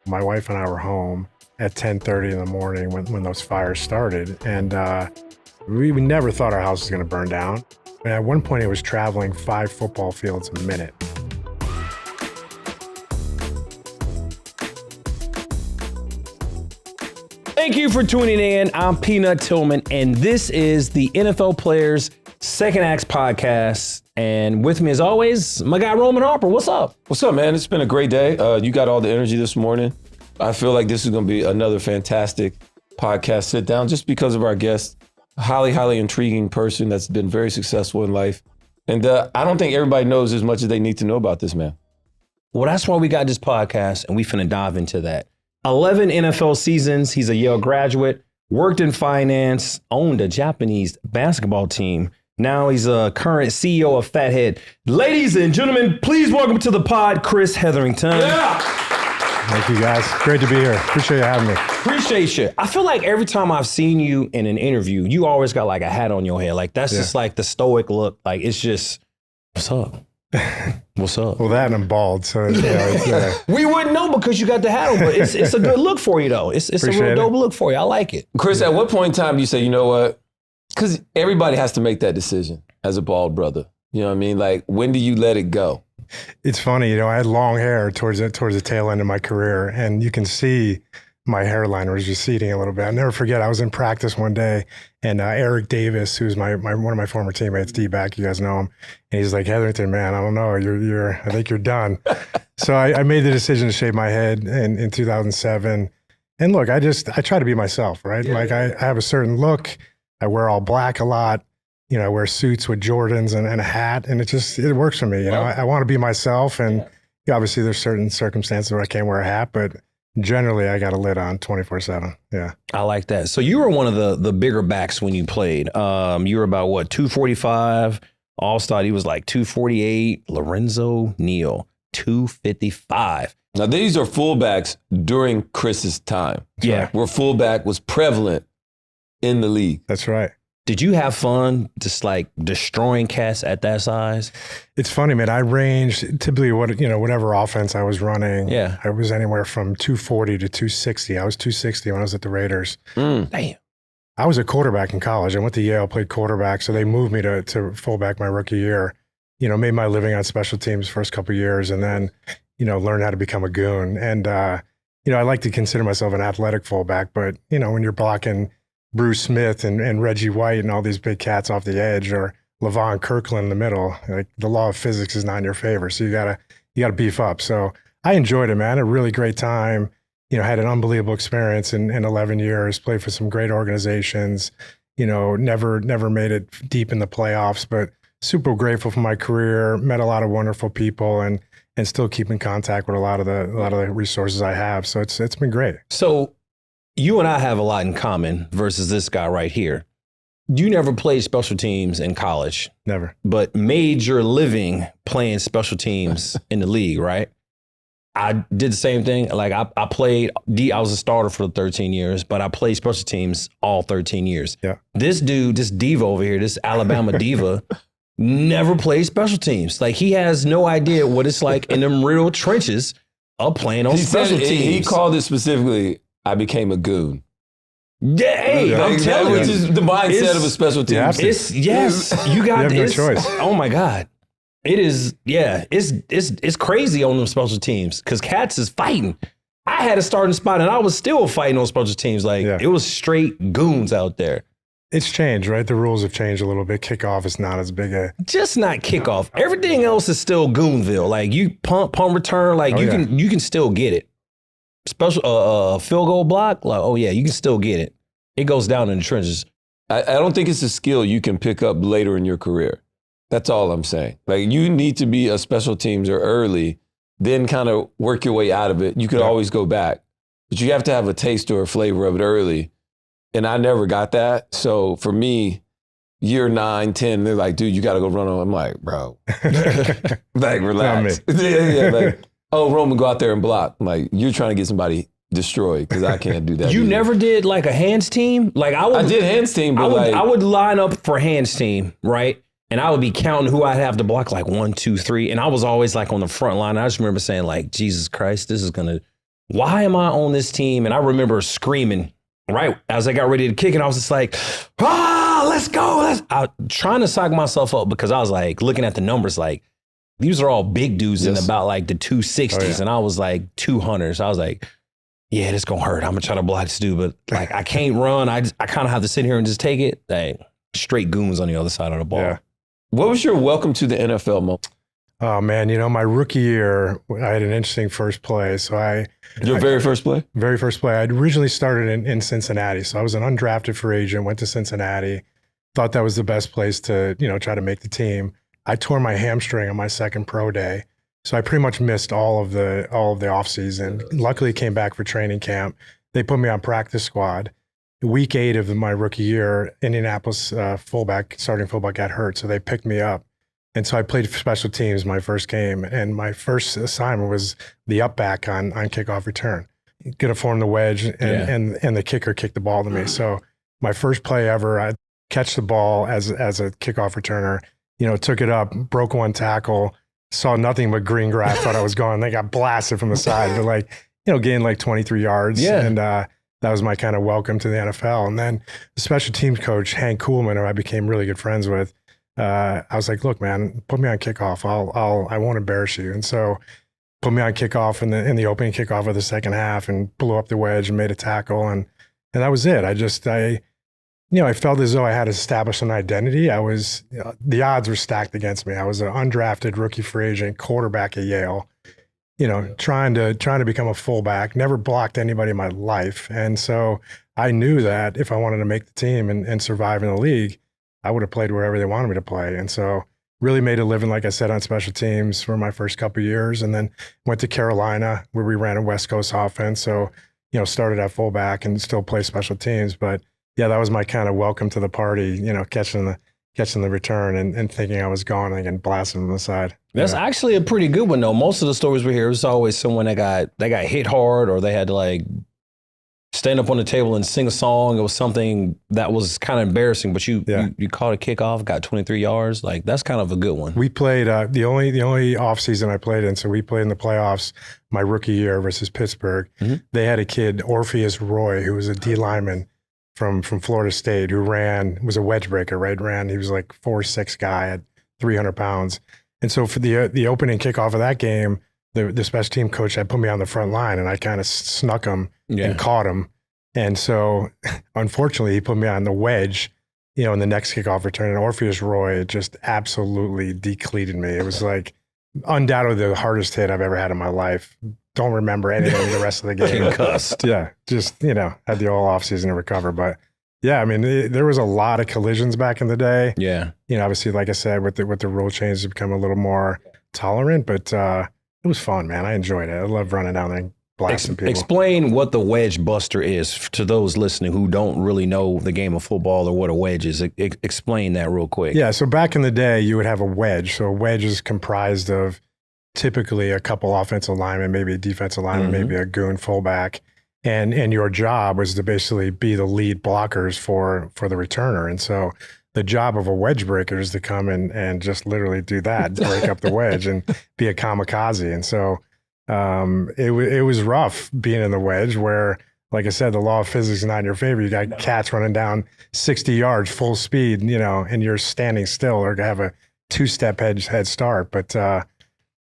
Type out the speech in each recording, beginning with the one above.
My wife and I were home at 10:30 in the morning when those fires started. And we never thought our house was going to burn down. And at one point, it was traveling 5 football fields a minute. Thank you for tuning in. I'm Peanut Tillman, and this is the NFL Players Second Acts podcast. And with me, as always, my guy Roman Harper. What's up? What's up, man? It's been a great day. You got all the energy this morning. I feel like this is going to be another fantastic podcast sit down just because of our guest. A highly intriguing person that's been very successful in life. And I don't think everybody knows as much as they need to know about this man. Well, that's why we got this podcast, and we finna dive into that. 11 NFL seasons. He's a Yale graduate, worked in finance, owned a Japanese basketball team. Now he's a current CEO of Fathead. Ladies and gentlemen, please welcome to the pod, Chris Hetherington. Yeah. Thank you, guys. Great to be here. Appreciate you having me. Appreciate you. I feel like every time I've seen you in an interview, you always got like a hat on your head. Like that's just like the stoic look. Like it's just, what's up? What's up? Well, that and I'm bald, so we wouldn't know because you got the hat on, but it's a good look for you though. It's a real dope look for you. I like it. Chris, at what point in time do you say, you know what? Because everybody has to make that decision as a bald brother. You know what I mean? Like, when do you let it go? It's funny, I had long hair towards the tail end of my career, and you can see my hairline was receding a little bit. I'll never forget, I was in practice one day, and Eric Davis, who's one of my former teammates, D-back, you guys know him, and he's like, Hetherington, man, I don't know, I think you're done. So I made the decision to shave my head in 2007. And look, I try to be myself, right? Yeah, like I have a certain look. I wear all black a lot. I wear suits with Jordans and a hat, and it works for me. I want to be myself, and obviously there's certain circumstances where I can't wear a hat, but generally I got a lid on 24/7. Yeah. I like that. So you were one of the bigger backs when you played. You were about what, 245? All-Star, he was like 248. Lorenzo Neal, 255. Now these are fullbacks during Chris's time. Yeah. Where fullback was prevalent in the league. That's right. Did you have fun just like destroying cats at that size? It's funny, man. I ranged typically whatever offense I was running. Yeah. I was anywhere from 240 to 260. I was 260 when I was at the Raiders. Damn. I was a quarterback in college. I went to Yale, played quarterback. So they moved me to fullback my rookie year. Made my living on special teams first couple of years, and then, learned how to become a goon. And, I like to consider myself an athletic fullback, but, when you're blocking Bruce Smith and Reggie White and all these big cats off the edge, or LaVon Kirkland in the middle, like the law of physics is not in your favor. So you gotta beef up. So I enjoyed it, man. A really great time. Had an unbelievable experience in 11 years, played for some great organizations, never made it deep in the playoffs, but super grateful for my career, met a lot of wonderful people, and still keep in contact with a lot of the resources I have. So it's been great. So you and I have a lot in common versus this guy right here. You never played special teams in college. Never. But made your living playing special teams in the league, right? I did the same thing. Like I was a starter for 13 years, but I played special teams all 13 years. Yeah. This dude, this diva over here, this Alabama diva, never played special teams. Like he has no idea what it's like in them real trenches of playing on special teams. He called it specifically, I became a goon. Yeah, hey, I'm telling you. Which is the mindset of a special team. You got no choice. Oh my God. It is, it's crazy on them special teams because cats is fighting. I had a starting spot and I was still fighting on special teams. It was straight goons out there. It's changed, right? The rules have changed a little bit. Kickoff is not as big a... Just not kickoff. Everything else is still goonville. Like you punt return, you can still get it. Special field goal block, you can still get it. It goes down in the trenches. I don't think it's a skill you can pick up later in your career. That's all I'm saying. Like you need to be a special teams or early, then kind of work your way out of it. You could always go back, but you have to have a taste or a flavor of it early. And I never got that. So for me, year 9, 10, they're like, dude, you got to go run on. I'm like, bro, like relax. Like, oh, Roman, go out there and block. I'm like, you're trying to get somebody destroyed because I can't do that. You never did like a hands team? Like I did hands team, but I would line up for hands team, right? And I would be counting who I'd have to block, like 1, 2, 3. And I was always like on the front line. I just remember saying like, Jesus Christ, this is going to why am I on this team? And I remember screaming right as I got ready to kick, and I was just like, let's go. I trying to psych myself up because I was like looking at the numbers like, these are all big dudes in about like the 260s. And I was like 200s. I was like, yeah, this gonna hurt. I'm gonna try to block this dude, but like I can't run. I kind of have to sit here and just take it. Like straight goons on the other side of the ball. Yeah. What was your welcome to the NFL moment? Oh man, my rookie year, I had an interesting first play. So Your very first play? Very first play. I'd originally started in Cincinnati. So I was an undrafted free agent, went to Cincinnati, thought that was the best place to, try to make the team. I tore my hamstring on my second pro day. So I pretty much missed all of the off season. Luckily came back for training camp. They put me on practice squad. Week 8 of my rookie year, Indianapolis starting fullback got hurt. So they picked me up. And so I played for special teams my first game. And my first assignment was the up back on kickoff return. Going to form the wedge and the kicker kicked the ball to me. So my first play ever, I catch the ball as a kickoff returner, took it up, broke one tackle, saw nothing but green grass, thought I was gone. They got blasted from the side, but gained like 23 yards. Yeah. And that was my kind of welcome to the NFL. And then the special teams coach, Hank Kuhlman, who I became really good friends with, I was like, look, man, put me on kickoff. I won't embarrass you. And so put me on kickoff in the opening kickoff of the second half and blew up the wedge and made a tackle. And that was it. I felt as though I had established an identity. The odds were stacked against me. I was an undrafted rookie free agent quarterback at Yale, trying to become a fullback, never blocked anybody in my life. And so I knew that if I wanted to make the team and survive in the league, I would have played wherever they wanted me to play. And so really made a living, like I said, on special teams for my first couple of years, and then went to Carolina where we ran a West Coast offense. So, started at fullback and still play special teams. But yeah, that was my kind of welcome to the party, catching the return and thinking I was gone and blasting from the side. That's actually a pretty good one though. Most of the stories we hear, it's always someone that got hit hard or they had to like stand up on the table and sing a song. It was something that was kind of embarrassing, but you caught a kickoff, got 23 yards. Like that's kind of a good one. We played the only off season I played in. So we played in the playoffs my rookie year versus Pittsburgh. Mm-hmm. They had a kid, Orpheus Roy, who was a D lineman from Florida State, who was a wedge breaker, right? He was like 4'6" guy at 300 pounds. And so for the opening kickoff of that game, the special team coach had put me on the front line and I kind of snuck him and caught him. And so unfortunately he put me on the wedge, in the next kickoff return, and Orpheus Roy just absolutely decleated me. It was like undoubtedly the hardest hit I've ever had in my life. Don't remember anything the rest of the game. Concussed. Yeah. Just, had the whole offseason to recover. But yeah, I mean, there was a lot of collisions back in the day. Yeah. Obviously, like I said, with the rule changes, to become a little more tolerant, but it was fun, man. I enjoyed it. I love running down there and blasting people. Explain what the wedge buster is to those listening who don't really know the game of football or what a wedge is. Explain that real quick. Yeah. So back in the day, you would have a wedge. So a wedge is comprised of typically a couple offensive linemen, maybe a defensive lineman, maybe a goon fullback. And your job was to basically be the lead blockers for the returner. And so the job of a wedge breaker is to come in and just literally do that, break up the wedge and be a kamikaze. And so it was rough being in the wedge where, like I said, the law of physics is not in your favor. You got cats running down 60 yards full speed, and you're standing still or have a 2-step head start. But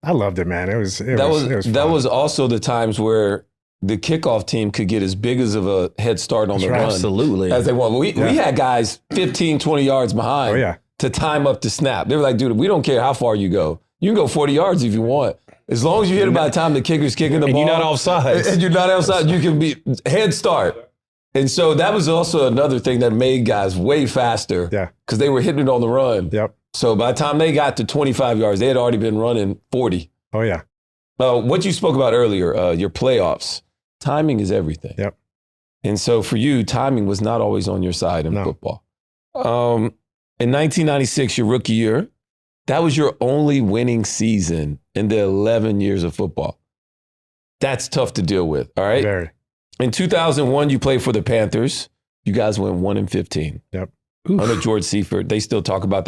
I loved it, man. It was fun. That was also the times where the kickoff team could get as big as of a head start on the run absolutely as they want. We had guys 15, 20 yards behind to time up the snap. They were like, dude, we don't care how far you go. You can go 40 yards if you want. As long as you hit it by the time the kicker's kicking the ball. You're not offside. And you're not offside, you can be head start. And so that was also another thing that made guys way faster because they were hitting it on the run. Yep. So by the time they got to 25 yards, they had already been running 40. Oh, yeah. What you spoke about earlier, your playoffs. Timing is everything. Yep. And so for you, timing was not always on your side in football. In 1996, your rookie year, that was your only winning season in the 11 years of football. That's tough to deal with, all right? Very. In 2001, you played for the Panthers. You guys went 1-15. Yep. Under George Seifert. They still talk about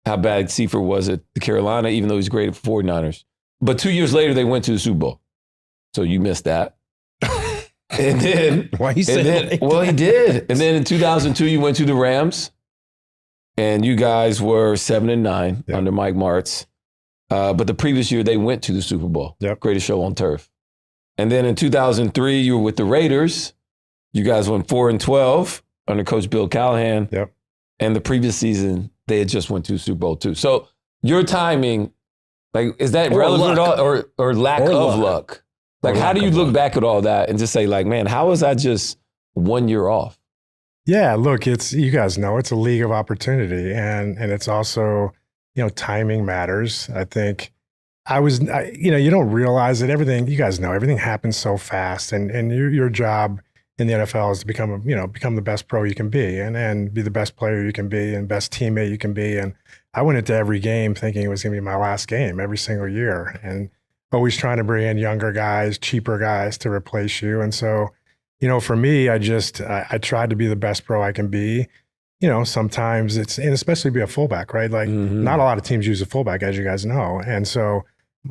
how bad Seifert was at the Carolina, even though he's great at 49ers. But 2 years later, they went to the Super Bowl. So you missed that. And then, Why you say like well, he did. And then in 2002, you went to the Rams, and you guys were 7-9 under Mike Martz. But the previous year, they went to the Super Bowl. Yep. Greatest show on turf. And then in 2003, you were with the Raiders. You guys went 4-12 under Coach Bill Callahan. Yep. And the previous season, they had just went to Super Bowl too. So your timing, like, is that relevant at all, or lack of luck? Like, how do you look back at all that and just say, like, man, how was I just 1 year off? Yeah, look, you guys know it's a league of opportunity, and it's also, timing matters. I think you don't realize that everything happens so fast, and your job in the NFL is to become the best pro you can be, and be the best player you can be, and best teammate you can be. And I went into every game thinking it was going to be my last game every single year, and always trying to bring in younger guys, cheaper guys to replace you. And so, for me, I tried to be the best pro I can be. Sometimes and especially be a fullback, right? Like not a lot of teams use a fullback, as you guys know. And so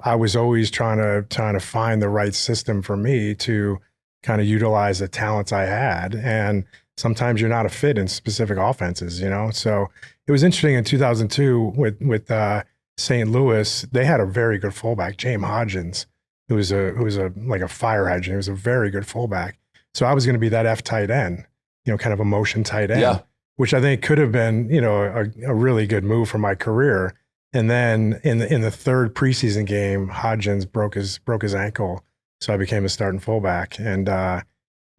I was always trying to find the right system for me to kind of utilize the talents I had. And sometimes you're not a fit in specific offenses, So it was interesting in 2002 with St. Louis. They had a very good fullback, James Hodgins, who was like a fire hydrant. He was a very good fullback. So I was going to be that F tight end, kind of a motion tight end, which I think could have been, a really good move for my career. And then in the third preseason game, Hodgins broke his ankle, so I became a starting fullback, and that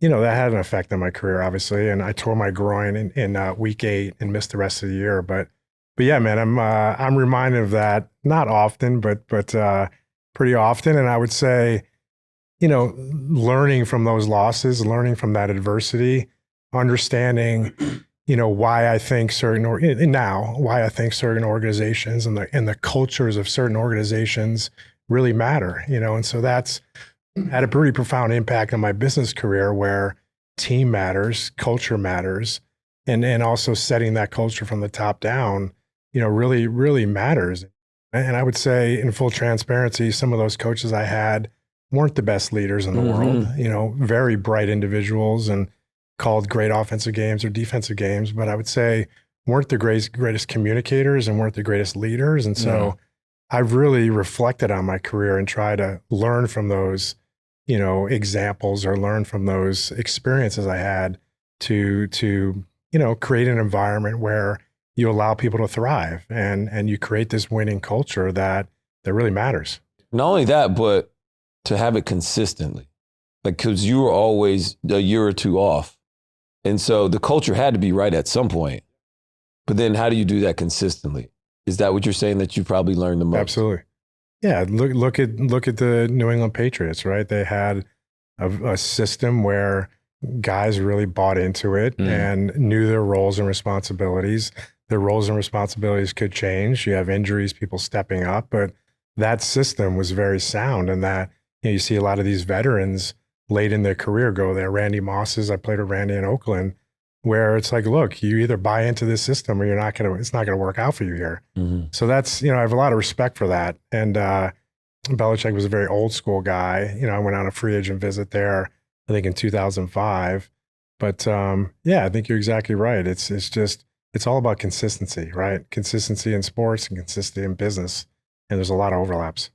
had an effect on my career, obviously. And I tore my groin in week 8 and missed the rest of the year. But yeah, man, I'm reminded of that, not often, but pretty often. And I would say, learning from those losses, learning from that adversity, understanding, why I think certain organizations and the cultures of certain organizations really matter, and so that's had a pretty profound impact on my business career, where team matters, culture matters, and also setting that culture from the top down, really, really matters. And I would say, in full transparency, some of those coaches I had weren't the best leaders in the world, very bright individuals and called great offensive games or defensive games, but I would say weren't the greatest communicators and weren't the greatest leaders. And so I've really reflected on my career and tried to learn from those, examples, or learn from those experiences I had to create an environment where you allow people to thrive and you create this winning culture that really matters. Not only that, but to have it consistently, like, because you were always a year or two off. And so the culture had to be right at some point. But then how do you do that consistently? Is that what you're saying, that you probably learned the most? Absolutely. Yeah. Look at the New England Patriots, right? They had a system where guys really bought into it and knew their roles and responsibilities. Their roles and responsibilities could change. You have injuries, people stepping up, but that system was very sound. And that, you see a lot of these veterans late in their career go there. Randy Moss's, I played with Randy in Oakland, where it's like, look, you either buy into this system or it's not going to work out for you here. So that's, I have a lot of respect for that. And Belichick was a very old school guy. I went on a free agent visit there, I think in 2005. But I think you're exactly right. It's all about consistency, right? Consistency in sports and consistency in business. And there's a lot of overlaps.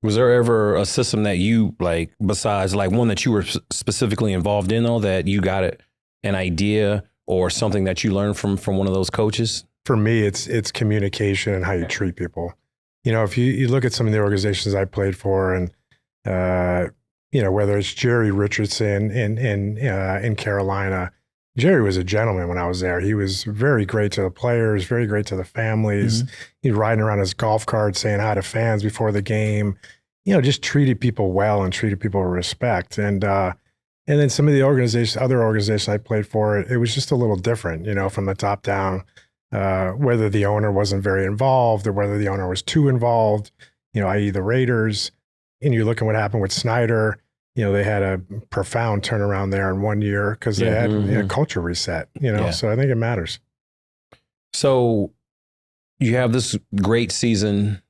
Was there ever a system that you, like, besides like one that you were specifically involved in, though, that you got an idea or something that you learned from one of those coaches? For me, it's communication and how you treat people. If you look at some of the organizations I played for, and whether it's Jerry Richardson in Carolina, Jerry was a gentleman when I was there. He was very great to the players, very great to the families. He'd riding around his golf cart saying hi to fans before the game. Just treated people well and treated people with respect. And then some of the other organizations I played for, it was just a little different, from the top down, whether the owner wasn't very involved or whether the owner was too involved, i.e. the Raiders. And you look at what happened with Snyder. They had a profound turnaround there in 1 year because they had a culture reset, so I think it matters. So you have this great season,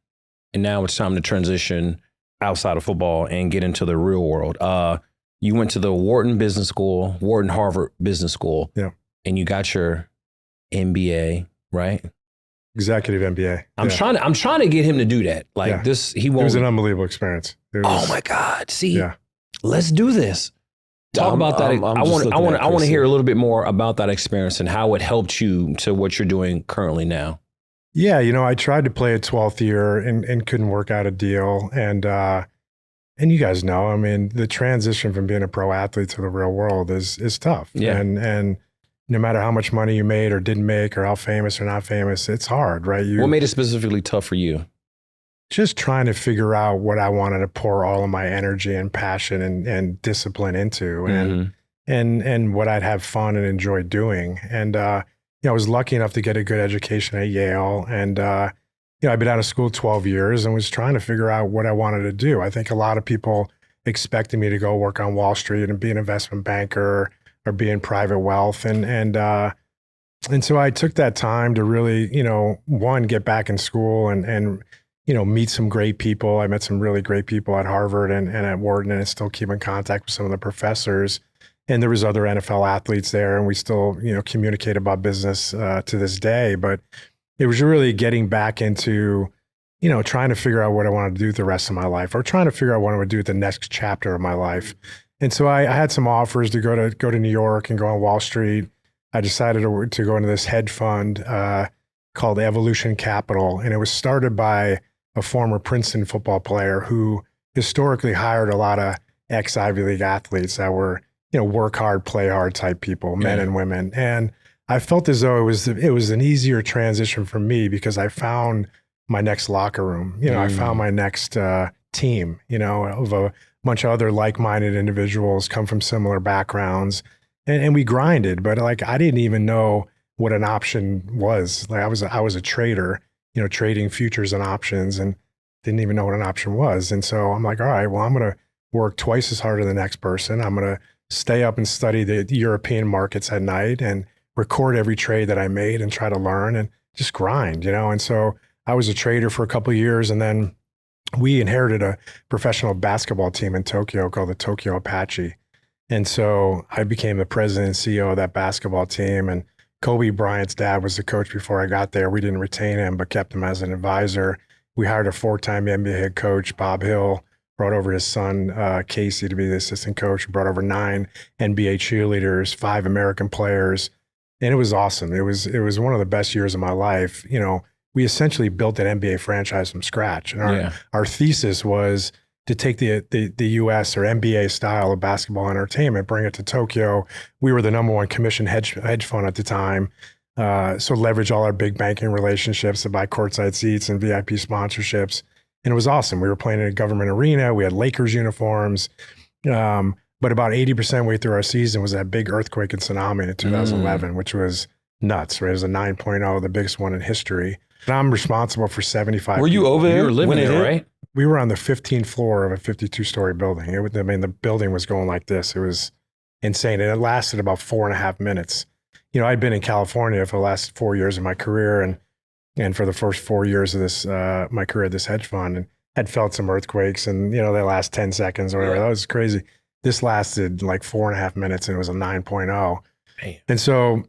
and now it's time to transition outside of football and get into the real world. You went to the Wharton Harvard Business School. Yeah. And you got your MBA, right? Executive MBA. I'm trying to get him to do that. Like this, he won't. It was an unbelievable experience. Oh my God. See, let's do this. Talk about that. I want to hear a little bit more about that experience and how it helped you to what you're doing currently now. Yeah, I tried to play a 12th year and couldn't work out a deal. And you guys know, I mean, the transition from being a pro athlete to the real world is tough. Yeah. And no matter how much money you made or didn't make or how famous or not famous, it's hard, right? What made it specifically tough for you? Just trying to figure out what I wanted to pour all of my energy and passion and discipline into and what I'd have fun and enjoy doing. And, I was lucky enough to get a good education at Yale. And, I'd been out of school 12 years and was trying to figure out what I wanted to do. I think a lot of people expected me to go work on Wall Street and be an investment banker or be in private wealth. And so I took that time to really, one, get back in school and meet some great people. I met some really great people at Harvard and at Wharton, and I still keep in contact with some of the professors. And there was other NFL athletes there, and we still, communicate about business to this day. But it was really getting back into, trying to figure out what I wanted to do the rest of my life, or trying to figure out what I would do with the next chapter of my life. And so I had some offers to go to New York and go on Wall Street. I decided to go into this hedge fund called Evolution Capital, and it was started by a former Princeton football player who historically hired a lot of ex-Ivy League athletes that were, work hard, play hard type people, men and women. And I felt as though it was an easier transition for me because I found my next locker room. I found my next team, of a bunch of other like-minded individuals, come from similar backgrounds, and we grinded. But I didn't even know what an option was. Like I was a trader, trading futures and options, and didn't even know what an option was. And so I'm like, all right, well, I'm going to work twice as hard as the next person. I'm going to stay up and study the European markets at night and record every trade that I made and try to learn and just grind, And so I was a trader for a couple of years, and then we inherited a professional basketball team in Tokyo called the Tokyo Apache. And so I became the president and CEO of that basketball team. And Kobe Bryant's dad was the coach before I got there. We didn't retain him, but kept him as an advisor. We hired a 4-time NBA head coach, Bob Hill, brought over his son, Casey, to be the assistant coach. We brought over 9 NBA cheerleaders, 5 American players. And it was awesome. It was one of the best years of my life. We essentially built an NBA franchise from scratch. And our thesis was to take the US or NBA style of basketball entertainment, bring it to Tokyo. We were the #1 commission hedge fund at the time. So leverage all our big banking relationships to buy courtside seats and VIP sponsorships. And it was awesome. We were playing in a government arena. We had Lakers uniforms. But about 80% way through our season was that big earthquake and tsunami in 2011, which was nuts, right? It was a 9.0, the biggest one in history. And I'm responsible for 75 Were you people. over there? You were living there, right? We were on the 15th floor of a 52-story building. The building was going like this. It was insane. And it lasted about 4.5 minutes. I'd been in California for the last 4 years of my career and for the first 4 years of this my career at this hedge fund, and had felt some earthquakes, and they last 10 seconds or whatever. That was crazy. This lasted like 4.5 minutes, and it was a 9.0. Man. And so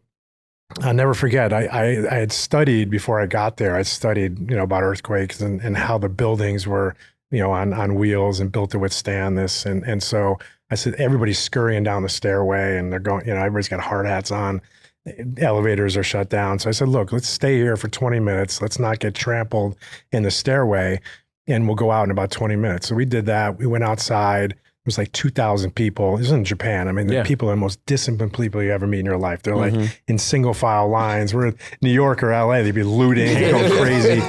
I'll never forget, I had studied before I got there. I studied, about earthquakes and how the buildings were, on wheels and built to withstand this. And so I said, everybody's scurrying down the stairway and they're going, everybody's got hard hats on. Elevators are shut down. So I said, look, let's stay here for 20 minutes. Let's not get trampled in the stairway, and we'll go out in about 20 minutes. So we did that. We went outside. It was like 2,000 people. This is in Japan. I mean, the people are the most disciplined people you ever meet in your life. They're like in single file lines. We're in New York or LA. They'd be looting, going crazy.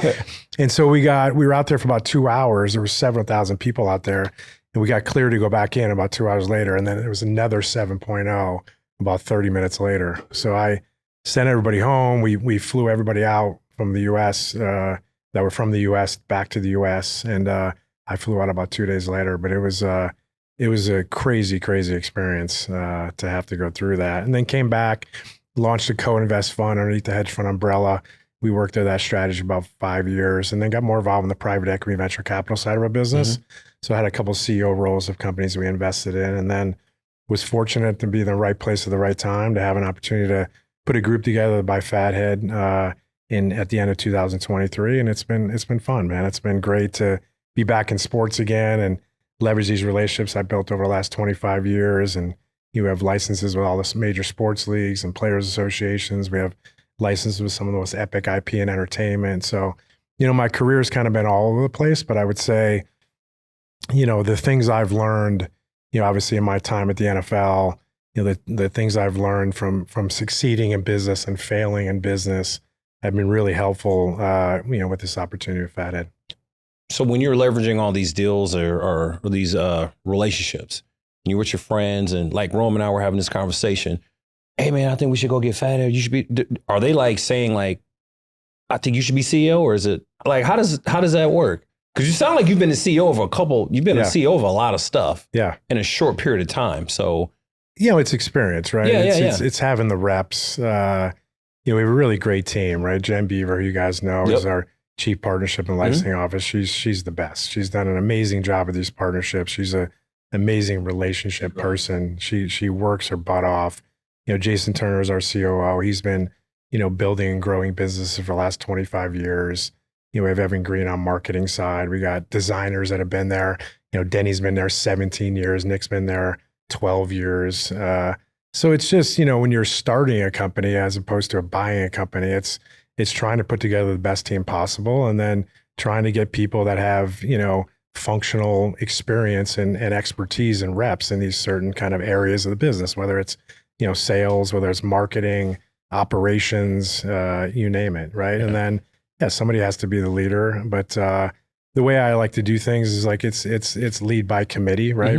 And so we were out there for about 2 hours. There were several thousand people out there, and we got clear to go back in about 2 hours later. And then it was another 7.0 about 30 minutes later. So I sent everybody home. We flew everybody out from the U.S. That were from the U.S. back to the U.S. And I flew out about 2 days later. But it was a crazy, crazy experience to have to go through that. And then came back, launched a co-invest fund underneath the hedge fund umbrella, we worked through that strategy about 5 years, and then got more involved in the private equity venture capital side of our business. So I had a couple CEO roles of companies we invested in, and then was fortunate to be in the right place at the right time to have an opportunity to put a group together by Fathead at the end of 2023, and it's been fun, man. It's been great to be back in sports again and leverage these relationships I built over the last 25 years. And you have licenses with all the major sports leagues and players associations. We have licenses with some of the most epic IP and entertainment. So, my career has kind of been all over the place, but I would say, the things I've learned, obviously in my time at the NFL, the things I've learned from succeeding in business and failing in business have been really helpful, with this opportunity with Fathead. So when you're leveraging all these deals or these relationships, and you're with your friends, and like Rome and I were having this conversation, hey man, I think we should go get Fathead. You should be. Are they like saying like, I think you should be CEO, or is it like how does that work? Because you sound like you've been the CEO of you've been a CEO of a lot of stuff, in a short period of time. So it's experience, right? It's having the reps. We have a really great team, right? Jen Beaver, who you guys know, is our Chief Partnership and Licensing Office. She's the best. She's done an amazing job with these partnerships. She's an amazing relationship person. She works her butt off. Jason Turner is our COO. He's been, building and growing businesses for the last 25 years. We have Evan Green on marketing side. We got designers that have been there. Denny's been there 17 years. Nick's been there 12 years. So it's just, when you're starting a company as opposed to buying a company, it's trying to put together the best team possible, and then trying to get people that have, functional experience and expertise and reps in these certain kind of areas of the business, whether it's, sales, whether it's marketing, operations, you name it, right? And then, somebody has to be the leader. But the way I like to do things is like it's lead by committee, right?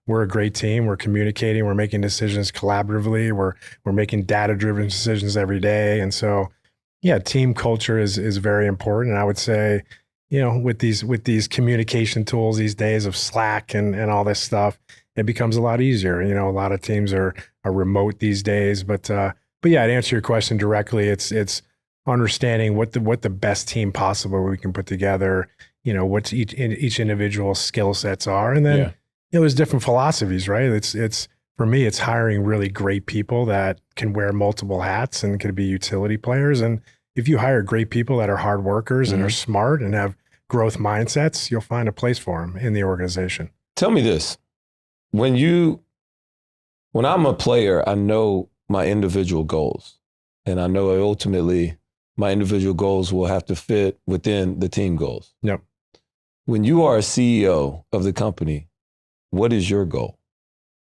We're a great team. We're communicating. We're making decisions collaboratively. We're making data-driven decisions every day. And so, team culture is very important. And I would say, with these communication tools these days of Slack and all this stuff, it becomes a lot easier. A lot of teams are remote these days. But to answer your question directly, it's understanding what the best team possible we can put together. What each individual skill sets are, and then there's different philosophies, right? It's for me, it's hiring really great people that can wear multiple hats and can be utility players. And if you hire great people that are hard workers and are smart and have growth mindsets, you'll find a place for them in the organization. Tell me this. When I'm a player, I know my individual goals, and I know ultimately my individual goals will have to fit within the team goals. Yep. When you are a CEO of the company, what is your goal?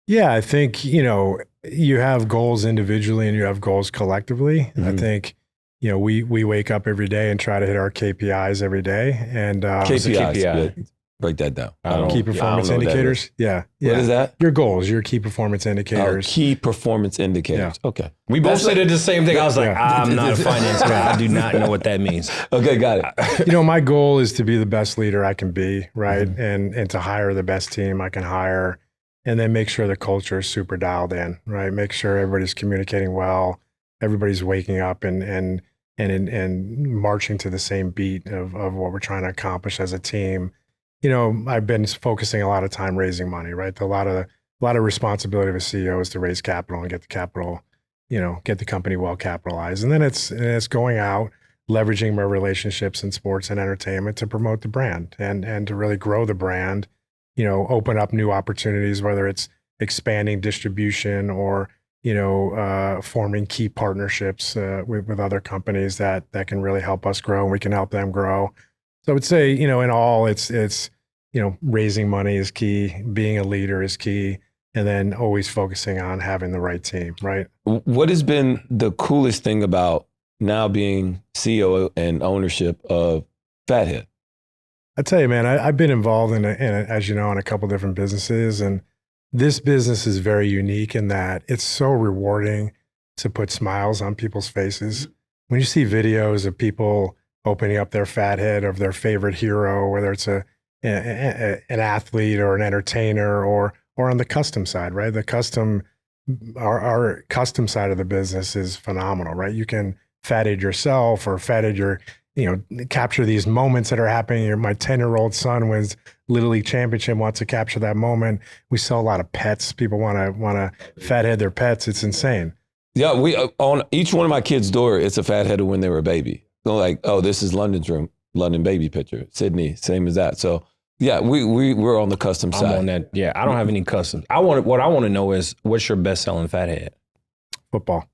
Yeah, I think, you have goals individually and you have goals collectively. I think, we wake up every day and try to hit our KPIs every day. And KPIs. Break that down. Key performance indicators. Yeah. What is that? Your goals, your key performance indicators. Key performance indicators. Yeah. Okay. We both said the same thing. I was like, I'm not a finance guy. I do not know what that means. Okay, got it. My goal is to be the best leader I can be, right? And to hire the best team I can hire, and then make sure the culture is super dialed in, right? Make sure everybody's communicating well, everybody's waking up and marching to the same beat of what we're trying to accomplish as a team. I've been focusing a lot of time raising money, right? A lot of responsibility of a CEO is to raise capital and get the capital, get the company well capitalized. And then it's going out, leveraging my relationships in sports and entertainment to promote the brand and to really grow the brand, open up new opportunities, whether it's expanding distribution or, forming key partnerships with other companies that can really help us grow and we can help them grow. So I would say, in all, it's raising money is key, being a leader is key, and then always focusing on having the right team, right? What has been the coolest thing about now being CEO and ownership of Fathead? I tell you, man, I've been involved as you know, in a couple different businesses, and this business is very unique in that it's so rewarding to put smiles on people's faces. When you see videos of people opening up their Fathead of their favorite hero, whether it's an athlete or an entertainer or on the custom side, right? Our custom side of the business is phenomenal, right? You can Fathead yourself or Fathead your, capture these moments that are happening. My 10-year-old son wins Little League championship, wants to capture that moment. We sell a lot of pets. People want to Fathead their pets. It's insane. Yeah, we on each one of my kids' door, it's a Fathead when they were a baby. They're like, oh, this is London's room, London baby picture. Sydney, same as that. So yeah, we're on the custom side. I'm on that. Yeah, I don't have any custom. What I want to know is what's your best selling Fathead? Football.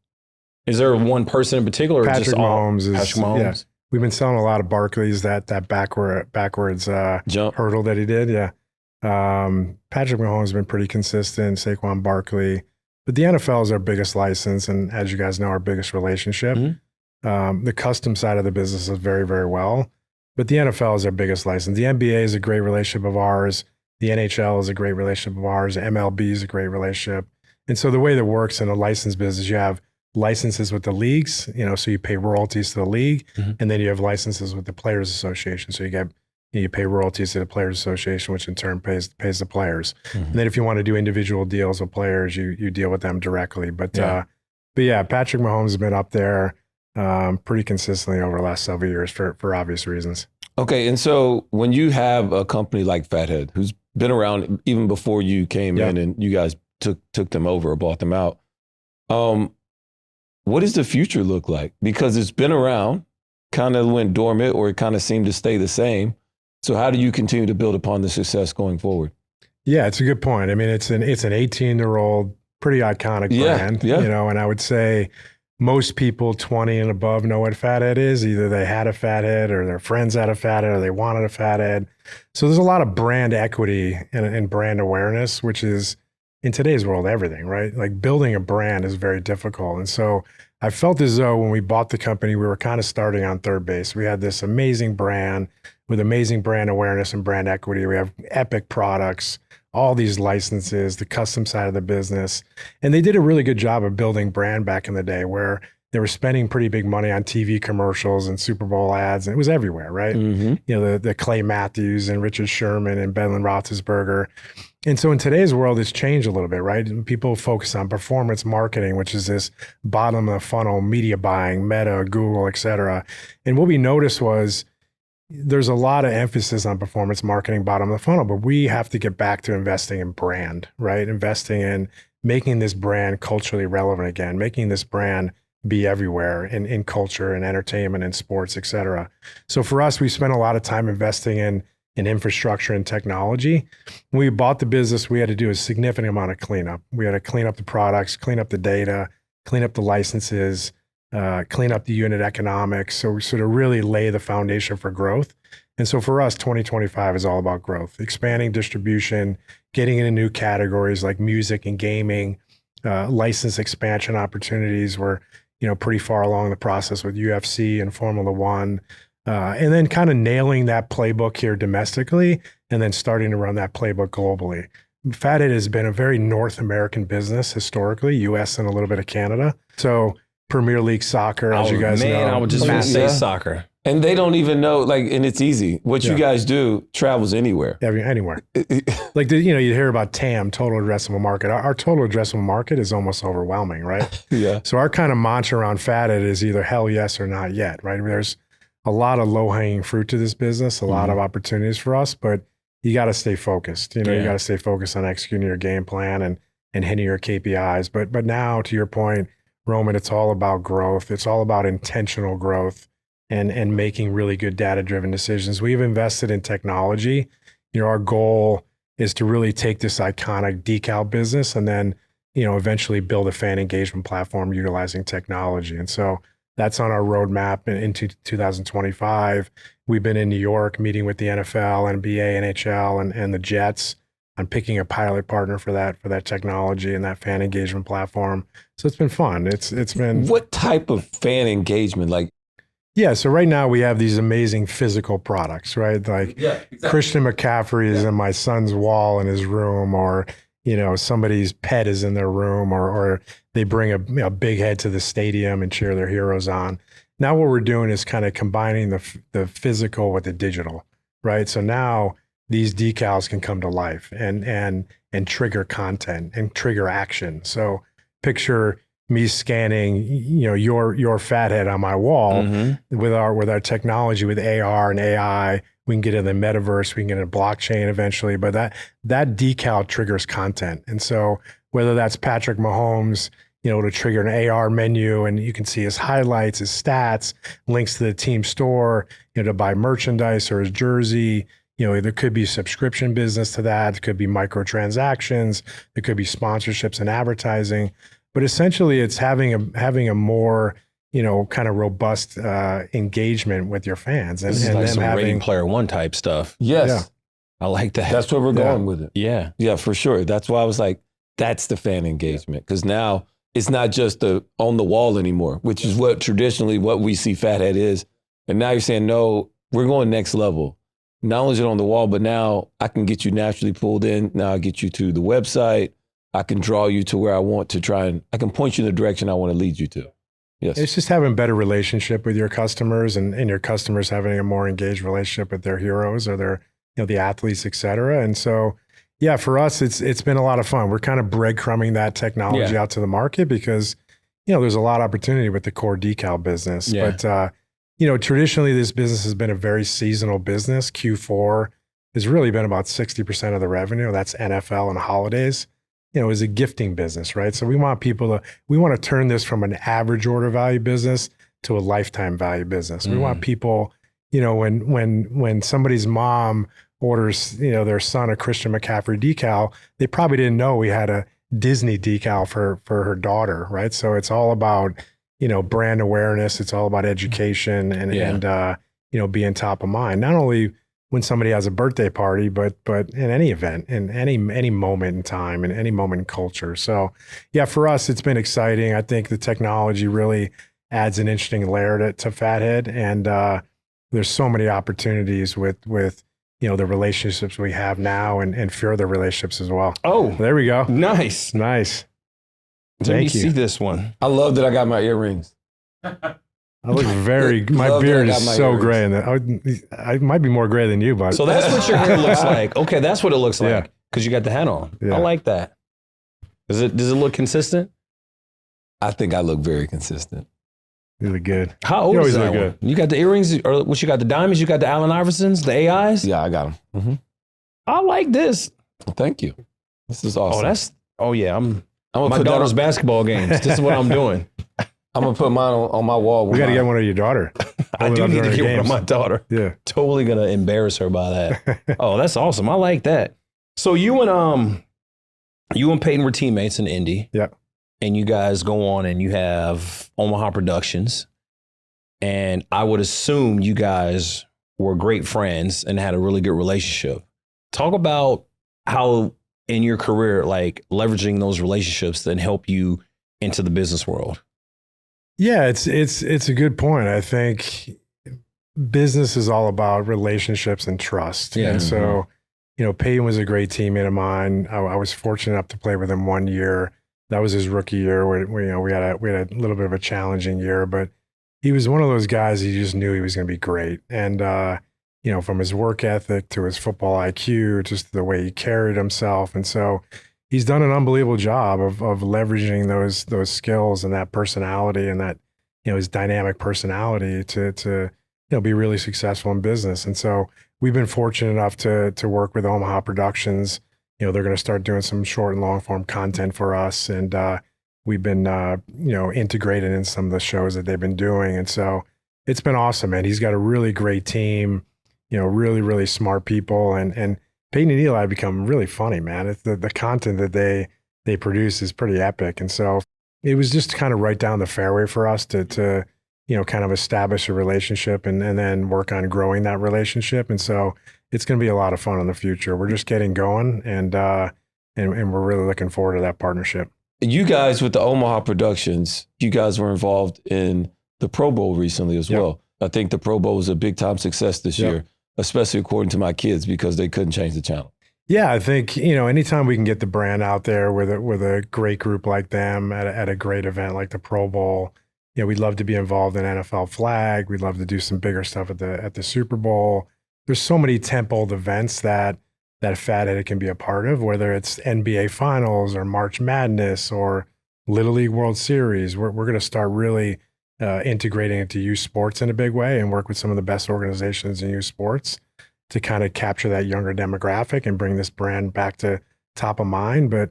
Is there one person in particular? Or Patrick just Mahomes is. Patrick Mahomes. Yeah. We've been selling a lot of Barkley's, that backwards Jump hurdle that he did. Yeah. Patrick Mahomes has been pretty consistent. Saquon Barkley, but the NFL is our biggest license, and as you guys know, our biggest relationship. Mm-hmm. The custom side of the business is very, very well, but the NFL is our biggest license. The NBA is a great relationship of ours. The NHL is a great relationship of ours. MLB is a great relationship. And so the way that works in a license business, you have licenses with the leagues, so you pay royalties to the league, and then you have licenses with the Players Association. So you pay royalties to the Players Association, which in turn pays the players. And then if you want to do individual deals with players, you deal with them directly. But yeah, Patrick Mahomes has been up there pretty consistently over the last several years for obvious reasons. Okay, and so when you have a company like Fathead, who's been around even before you came in and you guys took them over or bought them out, what does the future look like? Because it's been around, kind of went dormant, or it kind of seemed to stay the same. So how do you continue to build upon the success going forward? Yeah, it's a good point. I mean, it's an 18-year-old, pretty iconic brand, and I would say most people 20 and above know what Fathead is. Either they had a Fathead or their friends had a Fathead or they wanted a Fathead. So there's a lot of brand equity and brand awareness, which is in today's world, everything, right? Like building a brand is very difficult. And so I felt as though when we bought the company, we were kind of starting on third base. We had this amazing brand with amazing brand awareness and brand equity. We have epic products, all these licenses, the custom side of the business. And they did a really good job of building brand back in the day where they were spending pretty big money on TV commercials and Super Bowl ads, and it was everywhere, right? The Clay Matthews and Richard Sherman and Ben Roethlisberger. And so in today's world, it's changed a little bit, right? People focus on performance marketing, which is this bottom of the funnel, media buying, Meta, Google, et cetera. And what we noticed was there's a lot of emphasis on performance marketing, bottom of the funnel, but we have to get back to investing in brand, right? Investing in making this brand culturally relevant again, making this brand be everywhere in culture and entertainment and sports, et cetera. So for us, we spent a lot of time investing in infrastructure and technology. When we bought the business, we had to do a significant amount of cleanup. We had to clean up the products, clean up the data, clean up the licenses, clean up the unit economics. So we sort of really lay the foundation for growth. And so for us, 2025 is all about growth, expanding distribution, getting into new categories like music and gaming, license expansion opportunities. We're pretty far along the process with UFC and Formula One. And then kind of nailing that playbook here domestically and then starting to run that playbook globally. Fathead has been a very North American business historically, US and a little bit of Canada. So Premier League soccer, as you guys know. I would just say soccer. And they don't even know, and it's easy. What you guys do travels anywhere. Anywhere. You hear about TAM, total addressable market. Our total addressable market is almost overwhelming, right? Yeah. So our kind of mantra around Fathead is either hell yes or not yet, right? There's a lot of low-hanging fruit to this business, a lot of opportunities for us, but you got to stay focused. You got to stay focused on executing your game plan and hitting your KPIs. But now, to your point, Roman, it's all about growth. It's all about intentional growth and making really good data-driven decisions. We've invested in technology. Our goal is to really take this iconic decal business and then, eventually build a fan engagement platform utilizing technology. And so that's on our roadmap into 2025. We've been in New York meeting with the NFL, NBA, NHL, and the Jets on picking a pilot partner for that technology and that fan engagement platform. So it's been fun. It's been. What type of fan engagement? So right now we have these amazing physical products, right? Christian McCaffrey is in my son's wall in his room, or somebody's pet is in their room, or they bring a big head to the stadium and cheer their heroes on. Now what we're doing is kind of combining the physical with the digital, right? So now these decals can come to life and trigger content and trigger action. So picture me scanning, your fathead on my wall with our technology, with AR and AI. We can get in the metaverse, we can get in blockchain eventually, but that decal triggers content. And so whether that's Patrick Mahomes, to trigger an AR menu and you can see his highlights, his stats, links to the team store, to buy merchandise or his jersey. There could be subscription business to that. It could be microtransactions. There could be sponsorships and advertising. But essentially, it's having a more kind of robust engagement with your fans. This is like some Ready Player One type stuff. Yes, yeah. I like that. That's where we're going with it. Yeah, for sure. That's why I was like, that's the fan engagement, because now it's not just the on the wall anymore, which is what traditionally what we see Fathead is. And now you're saying, no, we're going next level. Not only is it on the wall, but now I can get you naturally pulled in. Now I get you to the website. I can draw you to where I want to try, and I can point you in the direction I want to lead you to. Yes. It's just having a better relationship with your customers and your customers having a more engaged relationship with their heroes or their, the athletes, et cetera. And so, yeah, for us, it's been a lot of fun. We're kind of breadcrumbing that technology out to the market because, there's a lot of opportunity with the core decal business. Yeah. But, traditionally this business has been a very seasonal business. Q4 has really been about 60% of the revenue. That's NFL and holidays. Is a gifting business, right? So we want to turn this from an average order value business to a lifetime value business. We want people, when somebody's mom orders, their son a Christian McCaffrey decal, they probably didn't know we had a Disney decal for her daughter, right? So it's all about, brand awareness. It's all about education and being top of mind. Not only when somebody has a birthday party, but in any event, in any moment in time, in any moment in culture. So yeah, for us, it's been exciting. I think the technology really adds an interesting layer to Fathead. And there's so many opportunities with the relationships we have now and further relationships as well. Oh, there we go. Nice. Thank you. See this one. I love that I got my earrings. I look my beard is so gray, and I might be more gray than you, but so that's what your hair looks like. Okay, that's what it looks like because you got the hat on. Yeah. I like that. Does it look consistent? I think I look very consistent. You look good. How old is that one? You got the earrings, or what? You got the diamonds? You got the Allen Iversons, the AIs? Yeah, I got them. Mm-hmm. I like this. Well, thank you. This is awesome. I'm my daughter's basketball games. This is what I'm doing. I'm gonna put mine on my wall. We got to get one of your daughter. I do need to get one of my daughter. Yeah, totally gonna embarrass her by that. Oh, that's awesome. I like that. So you and Peyton were teammates in Indy. Yeah, and you guys go on and you have Omaha Productions, and I would assume you guys were great friends and had a really good relationship. Talk about how in your career, like leveraging those relationships that help you into the business world. Yeah, it's a good point. I think business is all about relationships and trust. Yeah. And so, Peyton was a great teammate of mine. I was fortunate enough to play with him 1 year. That was his rookie year where we had a little bit of a challenging year, but he was one of those guys you just knew he was going to be great. And from his work ethic to his football IQ, just the way he carried himself. And so he's done an unbelievable job of leveraging those skills and that personality and that, his dynamic personality to be really successful in business. And so we've been fortunate enough to work with Omaha Productions. They're going to start doing some short and long form content for us. And we've been, integrated in some of the shows that they've been doing. And so it's been awesome, man. He's got a really great team, really, really smart people. And Peyton and Eli become really funny, man. It's the content that they produce is pretty epic. And so it was just kind of right down the fairway for us to kind of establish a relationship and then work on growing that relationship. And so it's going to be a lot of fun in the future. We're just getting going and we're really looking forward to that partnership. You guys with the Omaha Productions, you guys were involved in the Pro Bowl recently as well. I think the Pro Bowl was a big time success this year, especially according to my kids, because they couldn't change the channel. Yeah, I think, anytime we can get the brand out there with a great group like them at a great event like the Pro Bowl, we'd love to be involved in NFL Flag. We'd love to do some bigger stuff at the Super Bowl. There's so many tentpole events that Fathead can be a part of, whether it's NBA Finals or March Madness or Little League World Series. We're going to start really integrating into youth sports in a big way and work with some of the best organizations in youth sports to kind of capture that younger demographic and bring this brand back to top of mind. But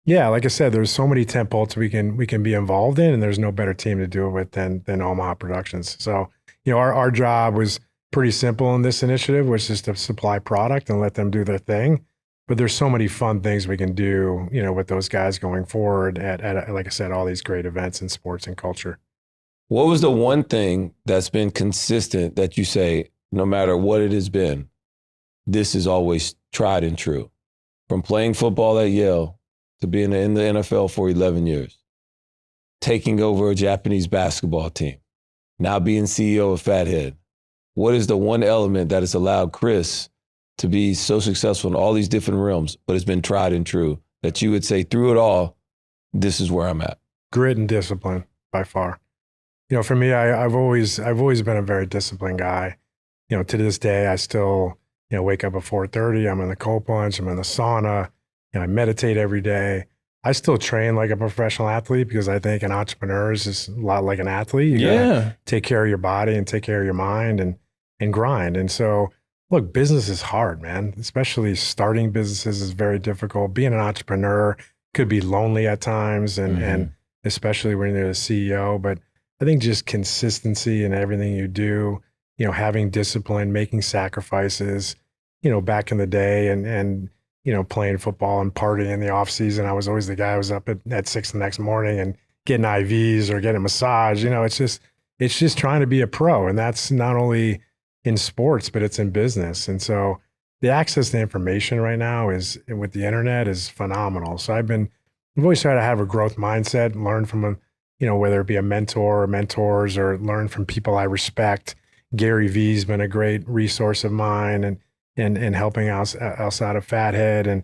yeah, like I said, there's so many tentpoles we can be involved in, and there's no better team to do it with than Omaha Productions. So, our job was pretty simple in this initiative, which is to supply product and let them do their thing. But there's so many fun things we can do, with those guys going forward at like I said, all these great events in sports and culture. What was the one thing that's been consistent that you say, no matter what it has been, this is always tried and true? From playing football at Yale to being in the NFL for 11 years, taking over a Japanese basketball team, now being CEO of Fathead. What is the one element that has allowed Chris to be so successful in all these different realms, but it's been tried and true, that you would say through it all, this is where I'm at? Grit and discipline, by far. For me, I've always been a very disciplined guy. To this day, I still, wake up at 4:30. I'm in the cold plunge. I'm in the sauna. I meditate every day. I still train like a professional athlete because I think an entrepreneur is just a lot like an athlete. You gotta take care of your body and take care of your mind and grind. And so, look, business is hard, man. Especially starting businesses is very difficult. Being an entrepreneur could be lonely at times, and especially when you're the CEO. But I think just consistency in everything you do, having discipline, making sacrifices, back in the day and playing football and partying in the off season. I was always the guy who was up at 6 the next morning and getting IVs or getting a massage. It's just trying to be a pro. And that's not only in sports, but it's in business. And so the access to information right now with the internet is phenomenal. So I've always tried to have a growth mindset and learn from whether it be a mentor or mentors, or learn from people I respect. Gary Vee's been a great resource of mine and helping us out of Fathead.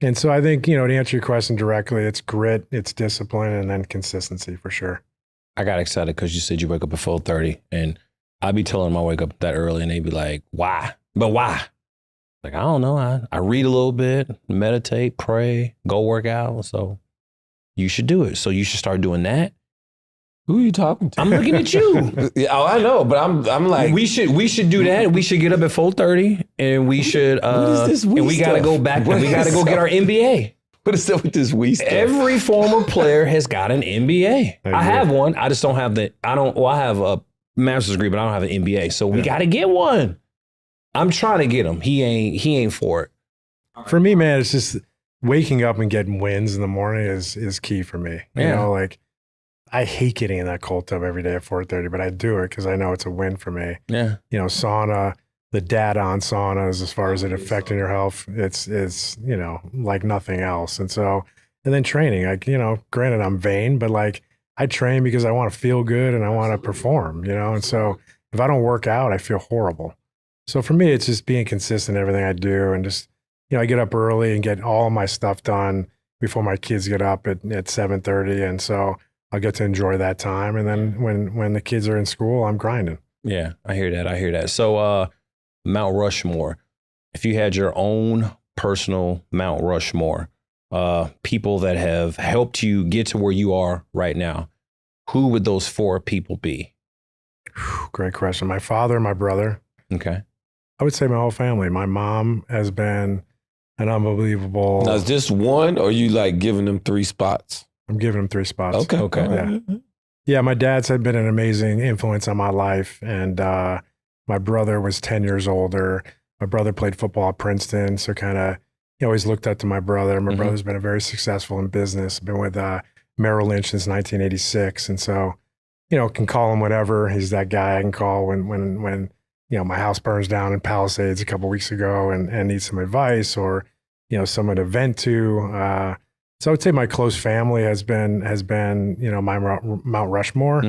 And so I think, to answer your question directly, it's grit, it's discipline, and then consistency for sure. I got excited because you said you wake up at 4:30, and I'd be telling them I wake up that early, and they'd be like, why? But why? Like, I don't know. I read a little bit, meditate, pray, go work out. So you should do it. So you should start doing that. Who are you talking to? I'm looking at you. Yeah, I know, but I'm like, we should do that. We should get up at 4:30, and we should. What is this we and we got to go back. And we got to go get our MBA. What is up with this we stuff? Every former player has got an MBA. I have one. I just don't have I have a master's degree, but I don't have an MBA. So we got to get one. I'm trying to get him. He ain't for it. For me, man, it's just waking up and getting wins in the morning is key for me. Like, I hate getting in that cold tub every day at 4:30, but I do it because I know it's a win for me. Yeah. Sauna, the data on saunas as far as it affecting your health, it's like nothing else. And then training, like, granted I'm vain, but like I train because I want to feel good and I want to perform, and so if I don't work out, I feel horrible. So for me, it's just being consistent in everything I do, and just, I get up early and get all my stuff done before my kids get up at 7:30. And so I'll get to enjoy that time. And then when the kids are in school, I'm grinding. Yeah, I hear that. So Mount Rushmore, if you had your own personal Mount Rushmore, people that have helped you get to where you are right now, who would those 4 people be? Great question. My father, my brother. Okay. I would say my whole family. My mom has been an unbelievable. Now, is this one, or are you like giving them 3 spots? I'm giving them 3 spots. Okay. Yeah. My dad's had been an amazing influence on my life. And my brother was 10 years older. My brother played football at Princeton. So kind of, always looked up to my brother. My brother's been very successful in business, been with Merrill Lynch since 1986. And so, can call him whatever. He's that guy I can call when my house burns down in Palisades a couple weeks ago and need some advice, or, someone to vent to. So I would say my close family has been my Mount Rushmore.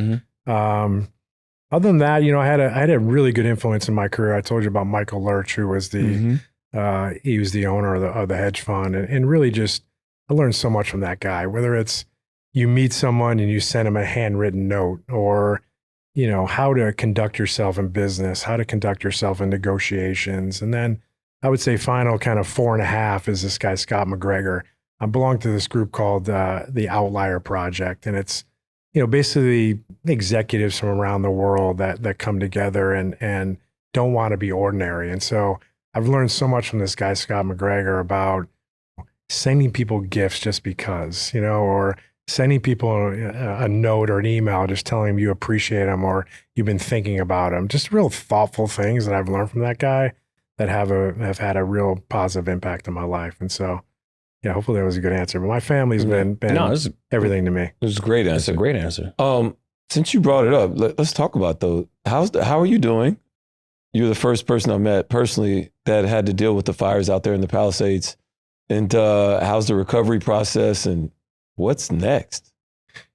Other than that, I had a really good influence in my career. I told you about Michael Lurch, who was he was the owner of the hedge fund, and really just I learned so much from that guy. Whether it's you meet someone and you send them a handwritten note, or how to conduct yourself in business, how to conduct yourself in negotiations, and then I would say final kind of 4.5 is this guy Scott McGregor. I belong to this group called the Outlier Project, and it's basically executives from around the world that come together and don't want to be ordinary. And so I've learned so much from this guy Scott McGregor about sending people gifts just because, or sending people a note or an email just telling them you appreciate them or you've been thinking about them. Just real thoughtful things that I've learned from that guy that have had a real positive impact on my life. And so, yeah, hopefully that was a good answer. But my family's been everything to me. It was a great answer. That's a great answer. Since you brought it up, let's talk about those. How are you doing? You're the first person I met personally that had to deal with the fires out there in the Palisades. And how's the recovery process and what's next?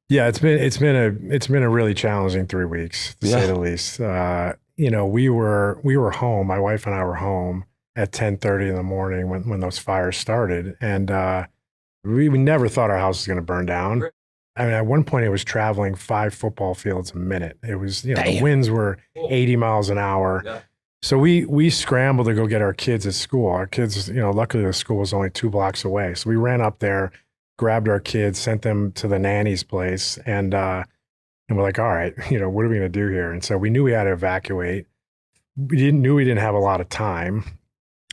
Yeah, it's been a really challenging 3 weeks, to say the least. We were home. My wife and I were home at 10:30 in the morning when those fires started, and we never thought our house was going to burn down. I mean, at one point it was traveling 5 football fields a minute. It was, the winds were 80 miles an hour. Yeah. So we scrambled to go get our kids at school. Our kids, luckily the school was only 2 blocks away. So we ran up there, grabbed our kids, sent them to the nanny's place, and we're like, all right, what are we going to do here? And so we knew we had to evacuate. We didn't have a lot of time.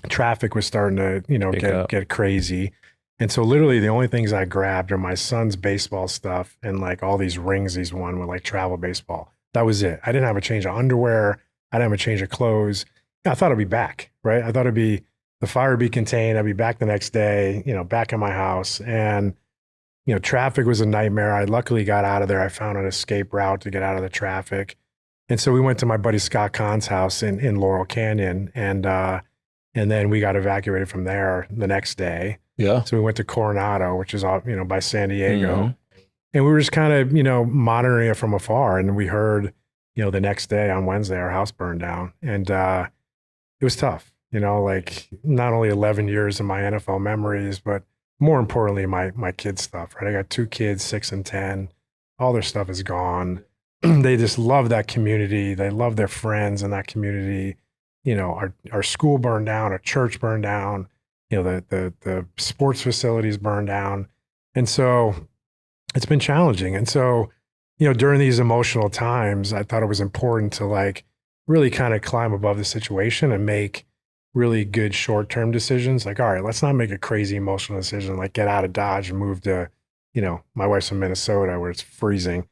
Traffic was starting to, get crazy. And so literally the only things I grabbed are my son's baseball stuff and like all these rings he's won with like travel baseball. That was it. I didn't have a change of underwear. I didn't have a change of clothes. I thought I'd be back, right? I thought the fire would be contained. I'd be back the next day, back in my house. And, traffic was a nightmare. I luckily got out of there. I found an escape route to get out of the traffic. And so we went to my buddy Scott Kahn's house in Laurel Canyon. And then we got evacuated from there the next day. Yeah. So we went to Coronado, which is off, by San Diego. Mm-hmm. And we were just kind of, monitoring it from afar. And we heard, the next day on Wednesday, our house burned down. And it was tough, like not only 11 years of my NFL memories, but more importantly, my kids' stuff, right? I got 2 kids, 6 and 10. All their stuff is gone. They just love that community. They love their friends in that community. Our school burned down, our church burned down, the sports facilities burned down. And so it's been challenging. And so, during these emotional times, I thought it was important to like really kind of climb above the situation and make really good short-term decisions. Like, all right, let's not make a crazy emotional decision, like get out of Dodge and move to, my wife's from Minnesota where it's freezing.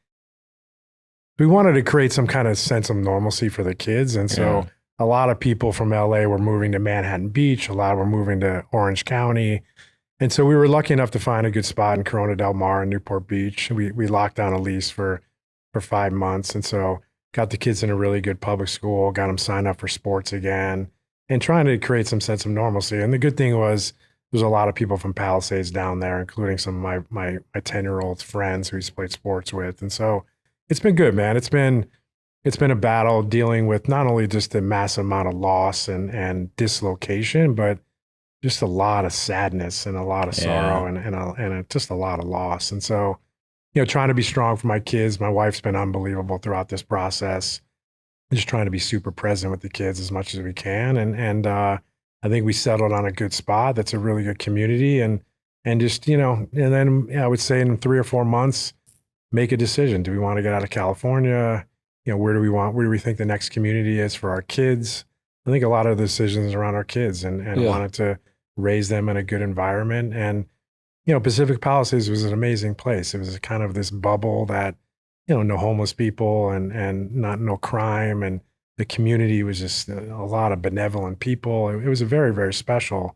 We wanted to create some kind of sense of normalcy for the kids. And so a lot of people from LA were moving to Manhattan Beach. A lot were moving to Orange County. And so we were lucky enough to find a good spot in Corona Del Mar and Newport Beach. We locked down a lease for 5 months. And so got the kids in a really good public school, got them signed up for sports again, and trying to create some sense of normalcy. And the good thing was there's a lot of people from Palisades down there, including some of my 10-year-old friends who he's played sports with. And so it's been good, man. It's been a battle dealing with not only just the massive amount of loss and dislocation, but just a lot of sadness and a lot of sorrow and just a lot of loss. And so, trying to be strong for my kids. My wife's been unbelievable throughout this process. Just trying to be super present with the kids as much as we can. And I think we settled on a good spot. That's a really good community. And just, and then I would say in 3 or 4 months, make a decision. Do we want to get out of California? Where do we think the next community is for our kids? I think a lot of the decisions around our kids and wanted to raise them in a good environment. And, Pacific Palisades was an amazing place. It was kind of this bubble that, no homeless people and no crime. And the community was just a lot of benevolent people. It was a very, very special.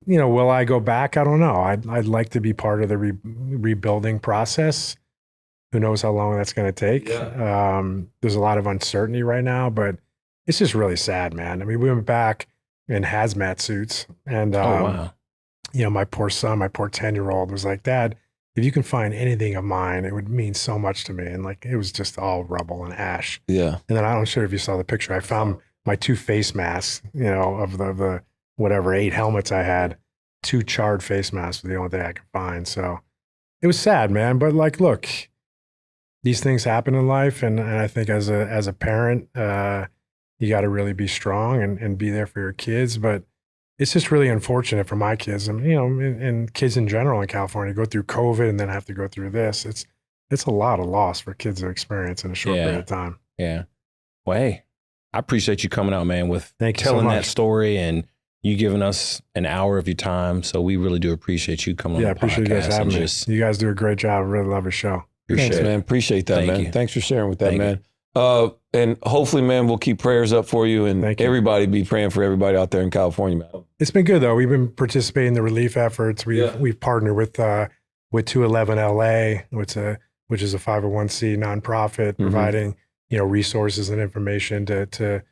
Will I go back? I don't know. I'd like to be part of the rebuilding process. Who knows how long that's going to take? Yeah. There's a lot of uncertainty right now, but it's just really sad, man. I mean, we went back in hazmat suits, and wow. My poor son, my poor 10-year-old was like, Dad, if you can find anything of mine, it would mean so much to me. And like, it was just all rubble and ash. Yeah. And then I'm not sure if you saw the picture. I found my 2 face masks, of the whatever 8 helmets I had. 2 charred face masks were the only thing I could find. So it was sad, man. But like, look, these things happen in life, and I think as a parent, you got to really be strong and be there for your kids. But it's just really unfortunate for my kids and, and kids in general in California go through COVID and then have to go through this. It's a lot of loss for kids to experience in a short period of time. Yeah. Well, hey, I appreciate you coming out, man, with Thank you so telling much. that story and you giving us an hour of your time. So we really do appreciate you coming on the podcast. I appreciate you guys having me. You guys do a great job. I really love your show. Thanks, man. Appreciate that, Thank man. you. Thanks for sharing with that, Thank man. And hopefully, man, we'll keep prayers up for you and everybody be praying for everybody out there in California, man. It's been good though. We've been participating in the relief efforts. We've partnered with 211 LA, which is a 501c nonprofit providing resources and information to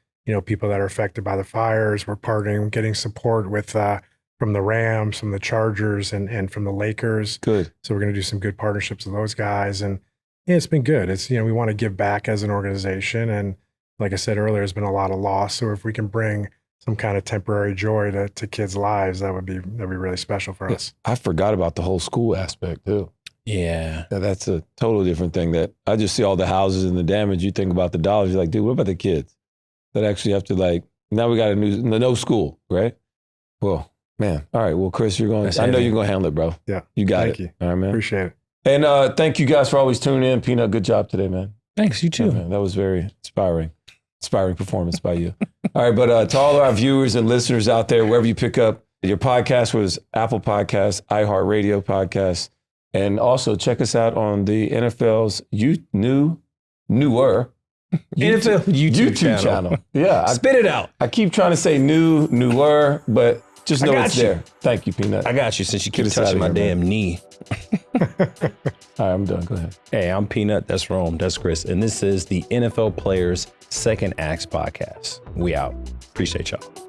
people that are affected by the fires. We're partnering, getting support with from the Rams, from the Chargers, and from the Lakers. Good. So we're going to do some good partnerships with those guys, and it's been good. It's we want to give back as an organization, and like I said earlier, there's been a lot of loss. So if we can bring some kind of temporary joy to kids' lives, that'd be really special for us. I forgot about the whole school aspect too. Yeah. That's a totally different thing. That I just see all the houses and the damage. You think about the dollars, you're like, dude, what about the kids that actually have to now we got no school, right? Well, man. All right. Well, Chris, I know you're going to handle it, bro. Yeah. You got Thank it. you. All right, man. Appreciate it. And thank you guys for always tuning in. Peanut, good job today, man. Thanks. You too. Yeah, man, that was very inspiring performance by you. All right. But to all our viewers and listeners out there, wherever you pick up your podcast, was Apple Podcasts, iHeartRadio Podcasts. And also check us out on the NFL's newer NFL YouTube channel. Yeah. Spit it out. I keep trying to say newer, but just know it's there. Thank you, Peanut. I got you since you keep touching my damn knee. All right, I'm done. Go ahead. Hey, I'm Peanut. That's Rome. That's Chris. And this is the NFL Players Second Acts Podcast. We out. Appreciate y'all.